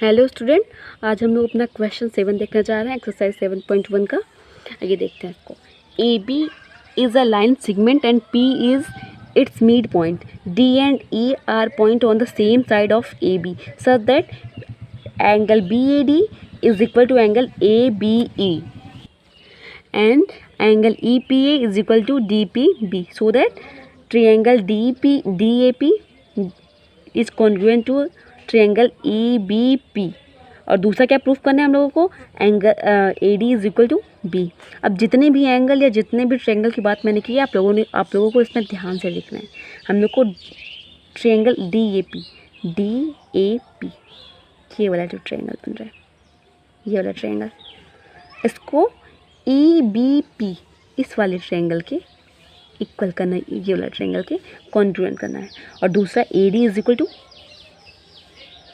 Hello student, आज हम लोग अपना क्वेश्चन 7 देखना चाह रहे हैं, एक्सरसाइज 7.1 का। आइए देखते हैं इसको। A B is a line segment and P is its mid point. D and E are point on the same side of A B such that angle B A D is equal to angle A B E and angle EPA is equal to DPB so that triangle DAP is congruent to triangle EBP। और दूसरा क्या proof करना है हम लोगों को, angle AD is equal to B। अब जितने भी एंगल या जितने भी ट्रायंगल की बात मैंने की है आप लोगों को इसमें ध्यान से लिखना है। हम लोग को ट्रायंगल DAP ये वाला जो ट्रायंगल बन रहा है, ये वाला ट्रायंगल, इसको EBP इस वाले ट्रायंगल के इक्वल करना है, ये वाला ट्रायंगल के कॉन्ग्रुएंट करना है। और दूसरा AD is equal to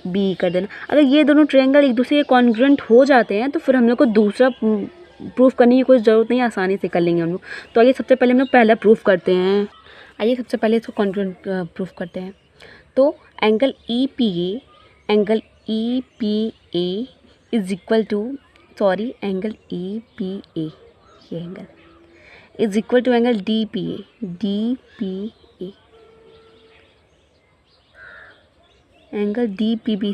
B कर देना। अगर ये दोनों ट्रायंगल एक दूसरे के कॉन्ग्रुएंट हो जाते हैं तो फिर हम लोग को दूसरा प्रूफ करने की कोई ज़रूरत नहीं, आसानी से कर लेंगे हम लोग। तो आइए सबसे पहले हम लोग पहला प्रूफ करते हैं। आइए सबसे पहले इसको कॉन्ग्रुएंट प्रूफ करते हैं। तो angle EPA is equal to angle EPA, ये angle is equal to angle DPA angle DPB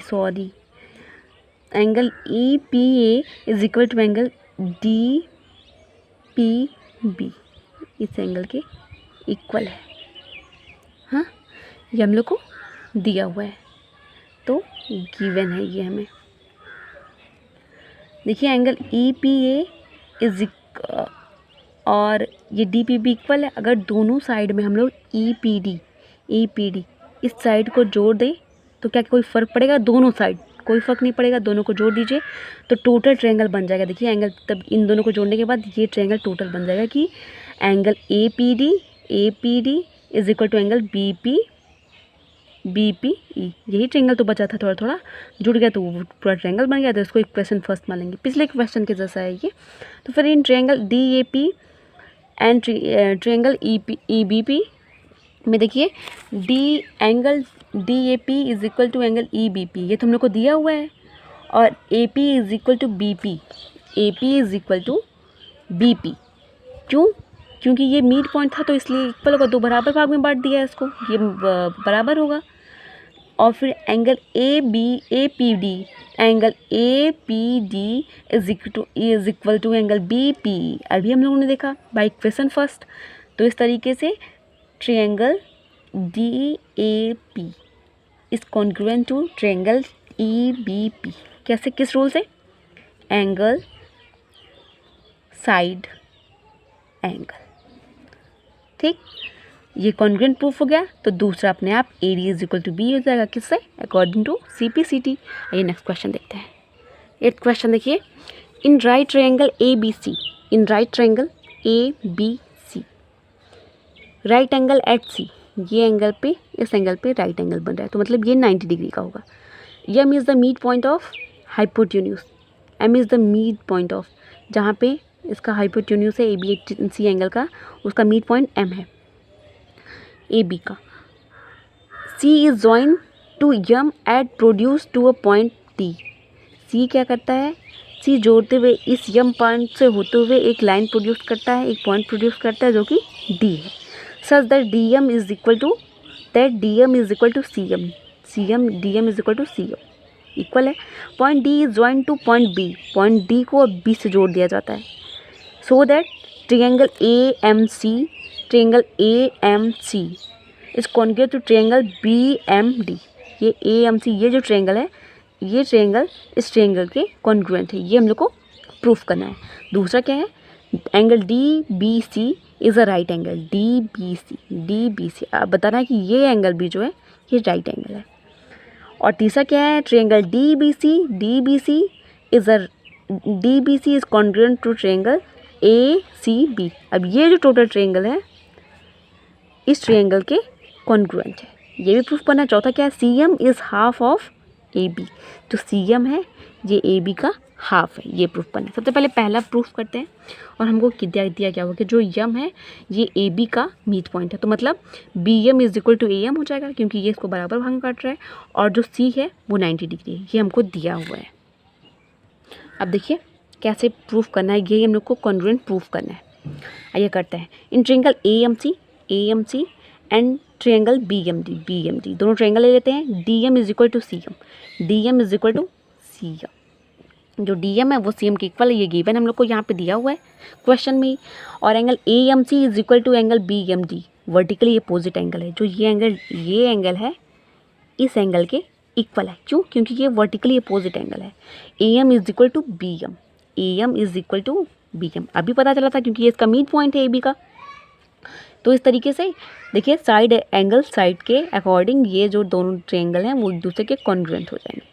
angle EPA is equal to angle DPB, इस एंगल के इक्वल है। हाँ, ये हम लोग को दिया हुआ है, तो गिवन है ये हमें। देखिए एंगल EPA इज और ये DPB इक्वल है। अगर दोनों साइड में हम लोग EPD इस साइड को जोड़ दें तो क्या कोई फ़र्क पड़ेगा? दोनों साइड कोई फ़र्क नहीं पड़ेगा, दोनों को जोड़ दीजिए तो टोटल ट्रायंगल बन जाएगा। देखिए एंगल, तब इन दोनों को जोड़ने के बाद ये ट्रायंगल टोटल बन जाएगा कि angle APD is equal to angle BPE। यही ट्रायंगल तो बचा था, थोड़ा थोड़ा जुड़ गया तो वो पूरा ट्रायंगल बन गया। तो इसको इक्वेशन फर्स्ट मान लेंगे, पिछले क्वेश्चन के जैसा है ये। तो फिर in triangle DAP and triangle EBP में देखिए angle DAP is equal to angle EBP, ये तो हम लोग को दिया हुआ है। और AP is equal to BP is equal to BP। क्यों? क्योंकि ये मिड पॉइंट था तो इसलिए इक्वल होगा, दो बराबर भाग में बांट दिया है इसको, ये बराबर होगा। और फिर angle APD is equal to angle BPE, अभी हम लोगों ने देखा बाय इक्वेशन फर्स्ट। तो इस तरीके से triangle DAP is congruent to triangle EBP। कैसे, किस रूल से? एंगल साइड एंगल, ठीक। ये कॉन्ग्रुएंट प्रूफ हो गया। तो दूसरा अपने आप AD is equal to B हो जाएगा, किससे? According to CPCT। आइए नेक्स्ट क्वेश्चन देखते हैं। 8th क्वेश्चन देखिए। In right triangle ABC right angle at C, ये एंगल पे, इस एंगल पे राइट एंगल बन रहा है, तो मतलब ये 90 डिग्री का होगा। M is the mid point of hypotenuse, M is the mid point of, जहाँ पे इसका हाइपोटेन्यूज है ABC एंगल का, उसका मिड पॉइंट M है AB का। C is join to M at produce to a point D। C क्या करता है? C जोड़ते हुए इस M पॉइंट से होते हुए एक लाइन प्रोड्यूस करता है, एक पॉइंट प्रोड्यूस करता है जो कि D है। Such that DM is equal to DM is equal to DM is equal to CM, equal है। Point D is join to point B, point D को अब B से जोड़ दिया जाता है। So that triangle AMC is congruent to triangle BMD। ये AMC, ये जो ट्रायंगल है, ये ट्रायंगल इस ट्रायंगल के कॉन्ग्रुएंट है, ये हम लोग को प्रूफ करना है। दूसरा क्या है? Angle DBC is a right angle, DBC आप बताना है कि ये एंगल भी जो है ये राइट एंगल है। और तीसरा क्या है? Triangle DBC is congruent to triangle ACB। अब ये जो टोटल ट्रायंगल है इस ट्रायंगल के कॉन्ग्रुएंट है, ये भी प्रूफ करना है। चौथा क्या है? CM is half of A B. जो सी एम है ये ए बी का हाफ है, ये प्रूफ करना है। सबसे पहले पहला प्रूफ करते हैं और हमको दिया क्या होगा कि जो यम है ये ए बी का मीट पॉइंट है, तो मतलब B M is equal to A M हो जाएगा क्योंकि ये इसको बराबर भाग काट रहा है, और जो सी है वो 90 डिग्री है, ये हमको दिया हुआ है। अब देखिए कैसे प्रूफ करना है, ये हम लोग को कॉन्ग्रुएंट प्रूफ करना है। आइए करते हैं। In triangle A M C and triangle B M D दोनों ट्रायंगल ले लेते हैं। D M is equal to C M, जो डी एम है वो सी एम के इक्वल है, ये गिवन हम लोग को यहाँ पे दिया हुआ है क्वेश्चन में। और angle A M C is equal to angle B M D, vertically opposite angle है। जो ये एंगल है इस एंगल के इक्वल है। क्यों? क्योंकि ये वर्टिकली अपोजिट एंगल है। A M is equal to B M, अभी पता चला था क्योंकि ये इसका मिड पॉइंट है ए बी का। तो इस तरीके से देखिए साइड एंगल साइड के अकॉर्डिंग ये जो दोनों ट्रायंगल हैं वो एक दूसरे के कॉन्ग्रुएंट हो जाएंगे।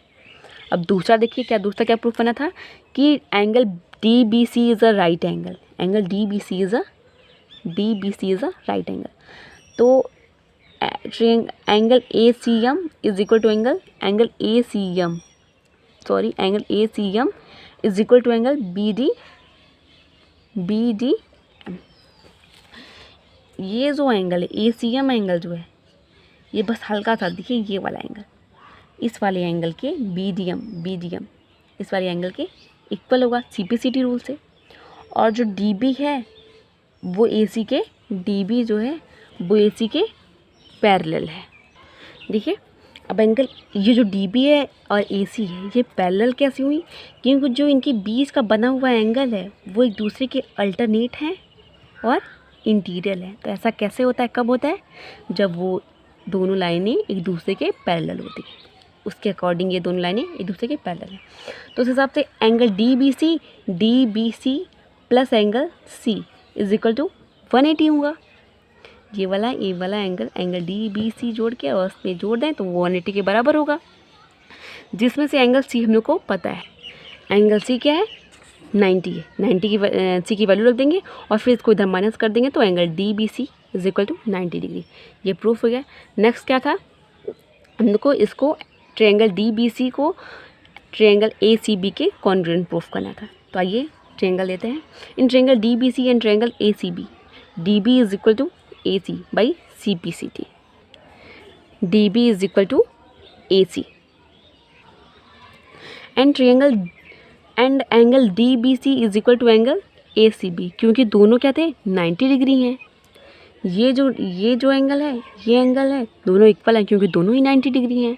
अब दूसरा देखिए दूसरा क्या प्रूफ करना था कि angle D B C is a right angle, right angle. तो angle A C M is equal to angle A C M is equal to angle B D M. ये जो एंगल है ए सी एम एंगल जो है ये बस हल्का सा देखिए, ये वाला एंगल इस वाले एंगल के बी डी एम इस वाले एंगल के इक्वल होगा CPCT रूल से। और जो डी बी है वो ए सी के जो है वो ए सी के पैरेलल है। देखिए अब एंगल ये जो डी बी है और ए सी है ये पैरेलल कैसे हुई? क्योंकि जो इनके बीच का बना हुआ एंगल है वो एक दूसरे के अल्टरनेट हैं और इंटीरियर है। तो ऐसा कैसे होता है, कब होता है? जब वो दोनों लाइनें एक दूसरे के पैरेलल होती हैं, उसके अकॉर्डिंग ये दोनों लाइनें एक दूसरे के पैरेलल हैं। तो उस हिसाब से angle D B C plus angle C is equal to 180 होगा। ये वाला एंगल डी बी सी जोड़ के और उसमें जोड़ दें तो 180 के बराबर होगा, जिसमें से एंगल सी हम लोग को पता है। एंगल सी क्या है? 90 है। 90 की सी की वैल्यू रख देंगे और फिर इसको इधर माइनस कर देंगे तो angle D B C is equal to 90 degree. ये प्रूफ हो गया। नेक्स्ट क्या था, हम लोग को इसको ट्रायंगल डी बी सी को ट्रायंगल ए सी बी के कॉन्ग्रुएंट प्रूफ करना था। तो आइए ट्रायंगल लेते हैं। In triangle D B C and triangle A C B, D B is equal to A C by CPCT, D B is equal to A C and angle D B C is equal to angle A C B, क्योंकि दोनों क्या थे 90 degree हैं। ये जो angle है ये angle है, दोनों इक्वल हैं क्योंकि दोनों ही 90 डिग्री हैं।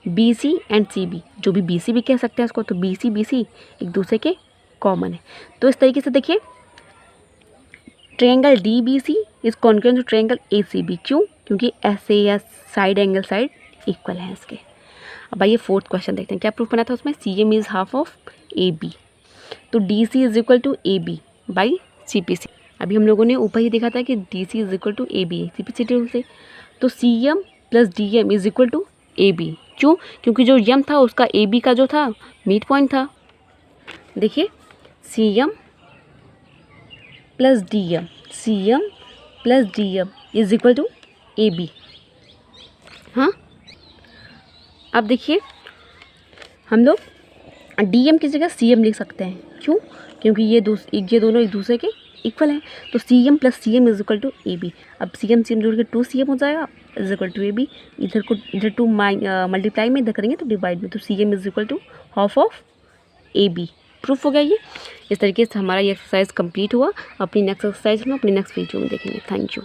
B C and C B, जो भी BC भी कह सकते हैं इसको, तो BC एक दूसरे के कॉमन है। तो इस तरीके से देखिए triangle D B C is congruent to triangle A C B. क्यों? क्योंकि ऐसे या साइड एंगल साइड इक्वल हैं इसके। अब आइए फोर्थ क्वेश्चन देखते हैं क्या प्रूफ करना था उसमें। CM is half of AB, तो DC is equal to AB by CPC। अभी हम लोगों ने ऊपर ही देखा था कि DC is equal to AB है CPCT रूल से। तो CM plus DM is equal to AB। क्यों? क्योंकि जो यम था उसका AB का जो था मिड पॉइंट था। देखिए CM plus DM is equal to AB। हाँ, अब देखिए हम लोग DM की जगह CM लिख सकते हैं। क्यों? क्योंकि ये दोनों एक दूसरे के इक्वल हैं। तो CM plus CM is equal to AB। अब CM जोड़ के 2CM हो जाएगा इज इक्वल टू AB। इधर 2 मल्टीप्लाई में इधर करेंगे तो डिवाइड में, तो CM is equal to half of AB। Proof हो गया ये। इस तरीके से हमारा ये एक्सरसाइज कंप्लीट हुआ। अपनी नेक्स्ट एक्सरसाइज में अपनी नेक्स्ट वीडियो में देखेंगे। Thank you.